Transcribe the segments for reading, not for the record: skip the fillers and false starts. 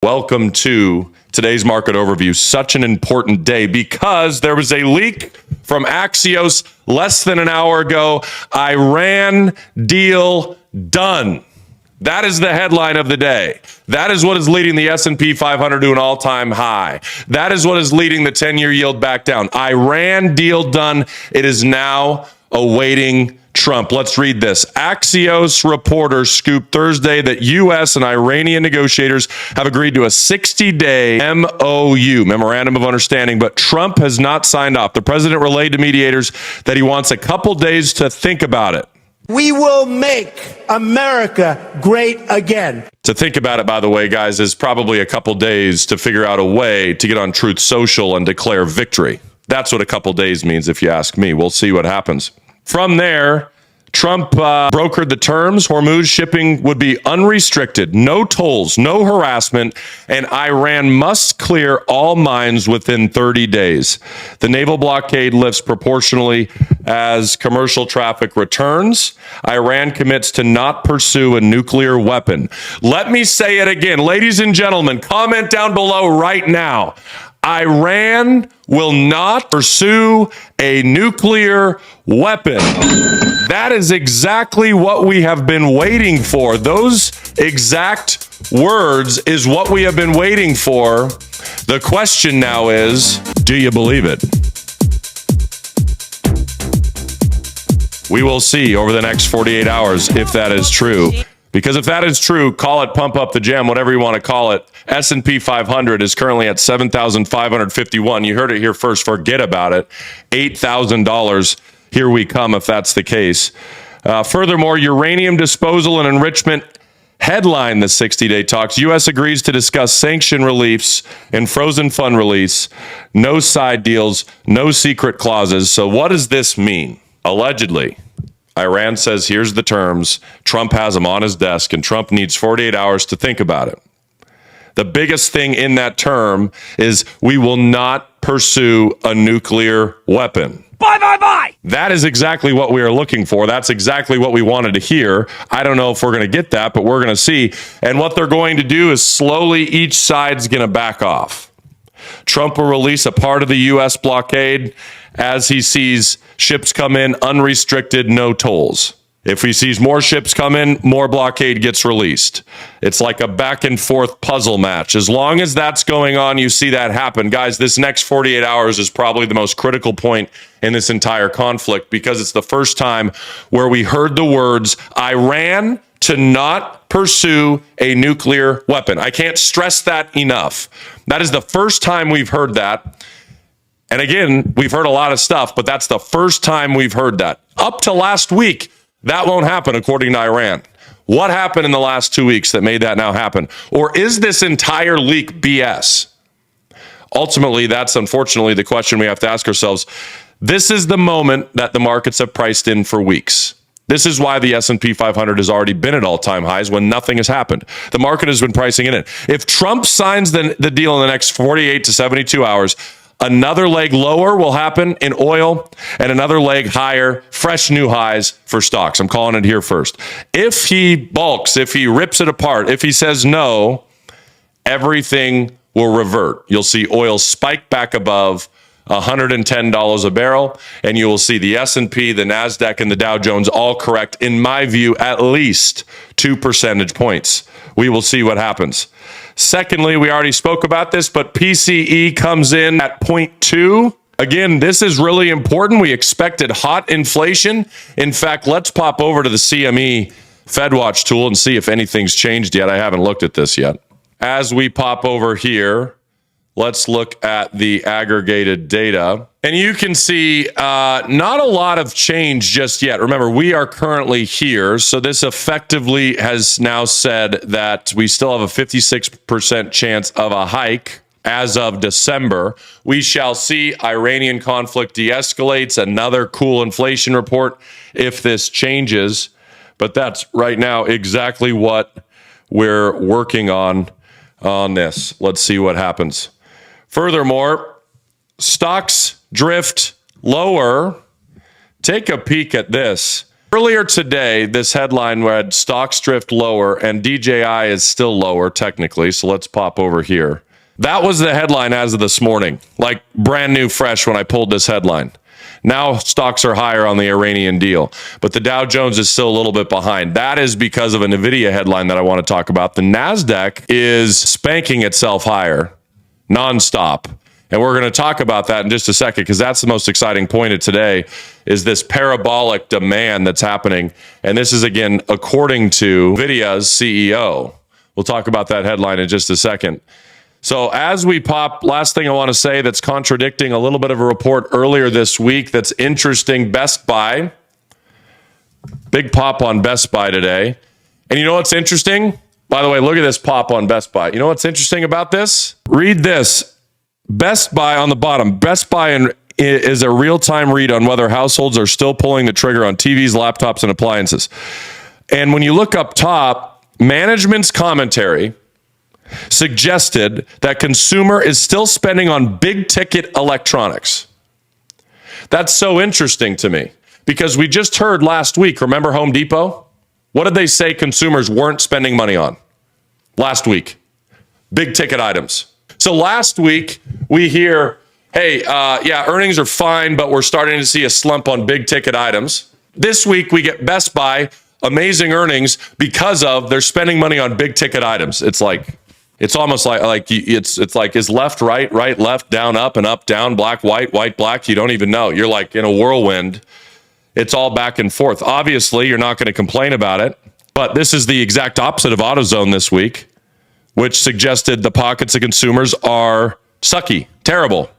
Welcome to today's market overview. Such an important day because there was a leak from Axios less than an hour ago. Iran deal done. That is the headline of the day. That is what is leading the S&P 500 to an all-time high. That is what is leading the 10-year yield back down. Iran deal done. It is now awaiting Trump. Let's read this. Axios reporters scooped Thursday that U.S. and Iranian negotiators have agreed to a 60-day MOU, Memorandum of Understanding, but Trump has not signed off. The president relayed to mediators that he wants a couple days to think about it. We will make America great again. To think about it, by the way, guys, is probably a couple days to figure out a way to get on Truth Social and declare victory. That's what a couple days means, if you ask me. We'll see what happens. From there, Trump brokered the terms. Hormuz shipping would be unrestricted, no tolls, no harassment, and Iran must clear all mines within 30 days. The naval blockade lifts proportionally as commercial traffic returns. Iran commits to not pursue a nuclear weapon. Let me say it again. Ladies and gentlemen, comment down below right now. Iran will not pursue a nuclear weapon. That is exactly what we have been waiting for. Those exact words is what we have been waiting for. The question now is, do you believe it? We will see over the next 48 hours if that is true. Because if that is true, call it pump up the jam, whatever you want to call it. S&P 500 is currently at 7,551. You heard it here first. Forget about it. $8,000. Here we come if that's the case. Furthermore, uranium disposal and enrichment headline the 60-day talks. U.S. agrees to discuss sanction reliefs and frozen fund release. No side deals, no secret clauses. So what does this mean? Allegedly, Iran says, here's the terms. Trump has them on his desk, and Trump needs 48 hours to think about it. The biggest thing in that term is we will not pursue a nuclear weapon. Bye. That is exactly what we are looking for. That's exactly what we wanted to hear. I don't know if we're going to get that, but we're going to see. And what they're going to do is slowly each side's going to back off. Trump will release a part of the U.S. blockade as he sees ships come in unrestricted, no tolls. If he sees more ships come in, more blockade gets released. It's like a back and forth puzzle match. As long as that's going on, you see that happen. Guys, this next 48 hours is probably the most critical point in this entire conflict because it's the first time where we heard the words Iran to not pursue a nuclear weapon. I can't stress that enough. That is the first time we've heard that. And again, we've heard a lot of stuff, but that's the first time we've heard that. Up to last week, that won't happen, according to Iran. What happened in the last 2 weeks that made that now happen? Or is this entire leak BS? Ultimately, that's unfortunately the question we have to ask ourselves. This is the moment that the markets have priced in for weeks. This is why the S&P 500 has already been at all-time highs when nothing has happened. The market has been pricing it in. If Trump signs the deal in the next 48 to 72 hours, another leg lower will happen in oil and another leg higher, fresh new highs for stocks. I'm calling it here first. If he balks, if he rips it apart, if he says no, everything will revert. You'll see oil spike back above $110 a barrel, and you will see the S&P, the NASDAQ, and the Dow Jones all correct, in my view, at least 2 percentage points. We will see what happens. Secondly, we already spoke about this, but PCE comes in at 0.2. Again, this is really important. We expected hot inflation. In fact, let's pop over to the CME FedWatch tool and see if anything's changed yet. I haven't looked at this yet. As we pop over here, let's look at the aggregated data. And you can see not a lot of change just yet. Remember, we are currently here. So this effectively has now said that we still have a 56% chance of a hike as of December. We shall see. Iranian conflict de-escalates. Another cool inflation report if this changes. But that's right now exactly what we're working on this. Let's see what happens. Furthermore, stocks drift lower. Take a peek at this. Earlier today, this headline read stocks drift lower and DJI is still lower technically. So let's pop over here. That was the headline as of this morning, like brand new fresh when I pulled this headline. Now stocks are higher on the Iranian deal, but the Dow Jones is still a little bit behind. That is because of a NVIDIA headline that I want to talk about. The NASDAQ is spanking itself higher nonstop. And we're going to talk about that in just a second, because that's the most exciting point of today is this parabolic demand that's happening. And this is, again, according to NVIDIA's CEO. We'll talk about that headline in just a second. So as we pop, last thing I want to say that's contradicting a little bit of a report earlier this week that's interesting, Best Buy. Big pop on Best Buy today. And you know what's interesting? By the way, look at this pop on Best Buy. You know what's interesting about this? Read this. Best Buy on the bottom. Best Buy is a real-time read on whether households are still pulling the trigger on TVs, laptops, and appliances. And when you look up top, management's commentary suggested that consumer is still spending on big-ticket electronics. That's so interesting to me, because we just heard last week, remember Home Depot? What did they say consumers weren't spending money on last week? Big-ticket items. So last week, we hear, hey, earnings are fine, but we're starting to see a slump on big-ticket items. This week, we get Best Buy, amazing earnings because of they're spending money on big-ticket items. It's almost like it's like is left, right, left, down, up, and up, down, black, white, black. You don't even know. You're like in a whirlwind. It's all back and forth. Obviously, you're not going to complain about it, but this is the exact opposite of AutoZone this week, which suggested the pockets of consumers are sucky, terrible.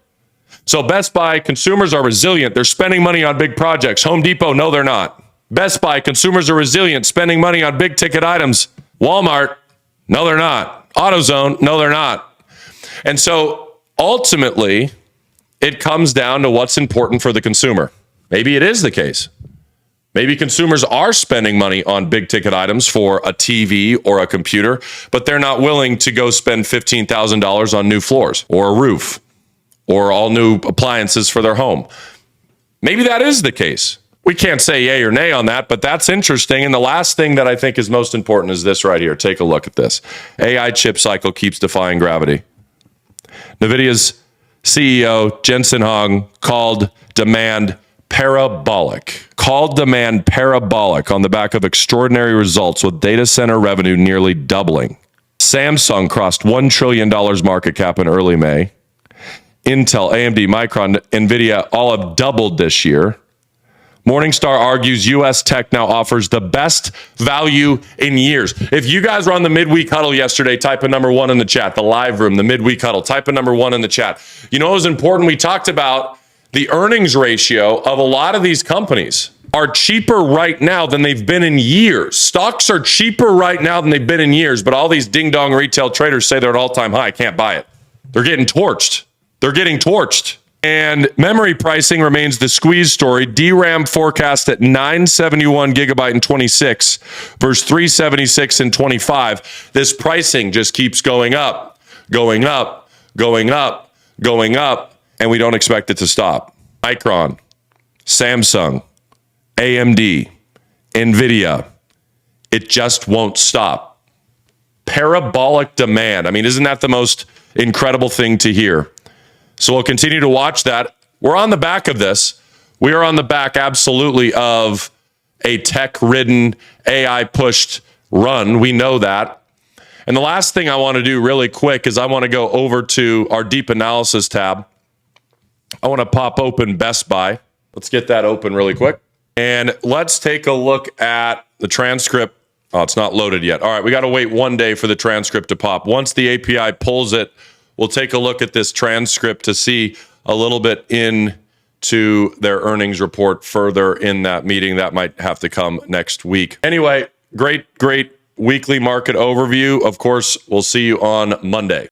So Best Buy, consumers are resilient. They're spending money on big projects. Home Depot, no, they're not. Best Buy, consumers are resilient, spending money on big ticket items. Walmart, no, they're not. AutoZone, no, they're not. And so ultimately, it comes down to what's important for the consumer. Maybe it is the case. Maybe consumers are spending money on big ticket items for a TV or a computer, but they're not willing to go spend $15,000 on new floors or a roof or all new appliances for their home. Maybe that is the case. We can't say yay or nay on that, but that's interesting. And the last thing that I think is most important is this right here. Take a look at this. AI chip cycle keeps defying gravity. NVIDIA's CEO, Jensen Huang, called demand parabolic. Called demand parabolic on the back of extraordinary results with data center revenue nearly doubling. Samsung crossed $1 trillion market cap in early May. Intel, AMD, Micron, NVIDIA all have doubled this year. Morningstar argues U.S. tech now offers the best value in years. If you guys were on the midweek huddle yesterday, type a number 1 in the chat. The live room, the midweek huddle, type a number 1 in the chat. You know what was important? We talked about the earnings ratio of a lot of these companies are cheaper right now than they've been in years. Stocks are cheaper right now than they've been in years, but all these ding-dong retail traders say they're at all-time high. Can't buy it. They're getting torched. They're getting torched. And memory pricing remains the squeeze story. DRAM forecast at 971 gigabyte in 26 versus 376 in 25. This pricing just keeps going up, going up, going up, going up, and we don't expect it to stop. Micron, Samsung, AMD, NVIDIA, it just won't stop. Parabolic demand. I mean, isn't that the most incredible thing to hear? So we'll continue to watch that. We're on the back of this. We are on the back, absolutely, of a tech-ridden, AI-pushed run. We know that. And the last thing I want to do really quick is I want to go over to our deep analysis tab. I want to pop open Best Buy. Let's get that open really quick. And let's take a look at the transcript. Oh, it's not loaded yet. All right, we got to wait 1 day for the transcript to pop. Once the API pulls it, we'll take a look at this transcript to see a little bit into their earnings report further in that meeting. That might have to come next week. Anyway, great weekly market overview. Of course, we'll see you on Monday.